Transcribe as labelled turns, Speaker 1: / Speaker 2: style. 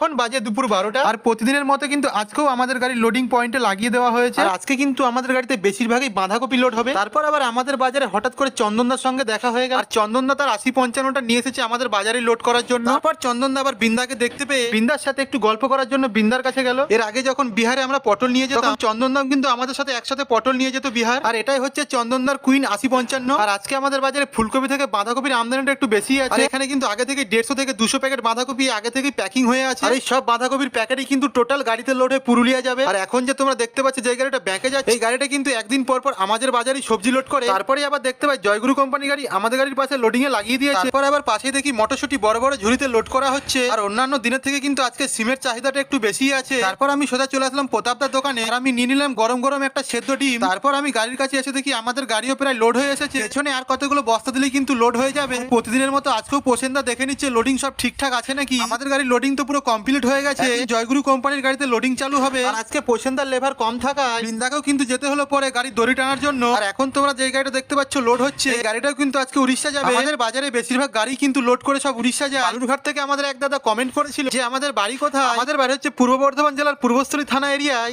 Speaker 1: এখন বাজে দুপুর 12টা। আর প্রতিদিনের মতো কিন্তু আজকেও আমাদের গাড়ি লোডিং পয়েন্টে লাগিয়ে দেওয়া হয়েছে। আর আজকে কিন্তু আমাদের গাড়িতে বেশিরভাগই বাঁধাকপি লোড হবে। তারপর আবার আমাদের বাজারে হঠাৎ করে চন্দনদার সঙ্গে দেখা হয়ে গেল। আর চন্দনদা তার 80-55টা নিয়ে এসেছে আমাদের বাজারে লোড করার জন্য। তারপর চন্দনদা আবার বৃন্দাকে দেখতে পেয়ে বৃন্দার সাথে একটু গল্প করার জন্য বৃন্দার কাছে গেল। এর আগে যখন বিহারে আমরা পটল নিয়ে যেতাম, চন্দনদাও কিন্তু আমাদের সাথে একসাথে পটল নিয়ে যেত বিহার। আর এটাই হচ্ছে চন্দনদার কুইন 80-55। আর আজকে আমাদের বাজারে ফুলকপি থেকে বাঁধাকপির আমদানিটা একটু বেশি আছে। আর এখানে কিন্তু আগে থেকে 150 থেকে 200 প্যাকেট বাঁধাকপি আগে থেকে প্যাকিং হয়ে আছে। আর এই সব বাঁধাকপির প্যাকেটই কিন্তু টোটাল গাড়িতে লোড হয়ে পুরুলিয়া যাবে। আর এখন যে তোমরা দেখতে পাচ্ছ যে গাড়িটা ব্যাংকে যাচ্ছে, এই গাড়িটা কিন্তু একদিন পর পর আমাদের বাজারে সবজি লোড করে। তারপরে আবার দেখতে পাই জয়গুরু কোম্পানি গাড়ি আমাদের গাড়ির পাশে লোডিং এ লাগিয়ে দিয়েছে। তারপর আবার পাশে দেখি মটরশুটি বড় বড় ঝুড়িতে লোড করা হচ্ছে। আর অন্যান্য দিনের থেকে কিন্তু আজকে সিমের চাহিদাটা একটু বেশি আছে। তারপর আমি সোজা চলে আসলাম প্রতাপদার দোকানে। আর আমি নিয়ে নিলাম গরম গরম একটা সেদ্ধ ডিম। তারপর আমি গাড়ির কাছে এসে দেখি আমাদের গাড়িও প্রায় লোড হয়ে এসেছে। পেছনে আর কতগুলো বস্তা দিলেই কিন্তু লোড হয়ে যাবে। প্রতিদিনের মতো আজকেও পোষেন্দা দেখে নিচ্ছে লোডিং সব ঠিকঠাক আছে নাকি। আমাদের গাড়ির লোডিং তো পুরো কমপ্লিট হয়ে গেছে। জয়গুরু কোম্পানির গাড়িতে লোডিং চালু হবে। আর আজকে পোষেন্দার লেভার কম থাকায় বৃন্দাকেও কিন্তু যেতে হলো পরে গাড়ি দড়ি টানার জন্য। আর এখন তোমরা যে গাড়িটা দেখতে পাচ্ছ লোড হচ্ছে, এই গাড়িটাও কিন্তু আজকে উড়িষ্যা যাবে। আমাদের বাজারে বেশিরভাগ গাড়ি কিন্তু লোড করে সব উড়িষ্যা যায়। বালুরঘাট থেকে আমাদের এক দাদা কমেন্ট করেছিল যে আমাদের বাড়ি কোথায়। আমাদের বাড়ি হচ্ছে পূর্ব বর্ধমান জেলার পূর্বস্থলী থানা এরিয়ায়।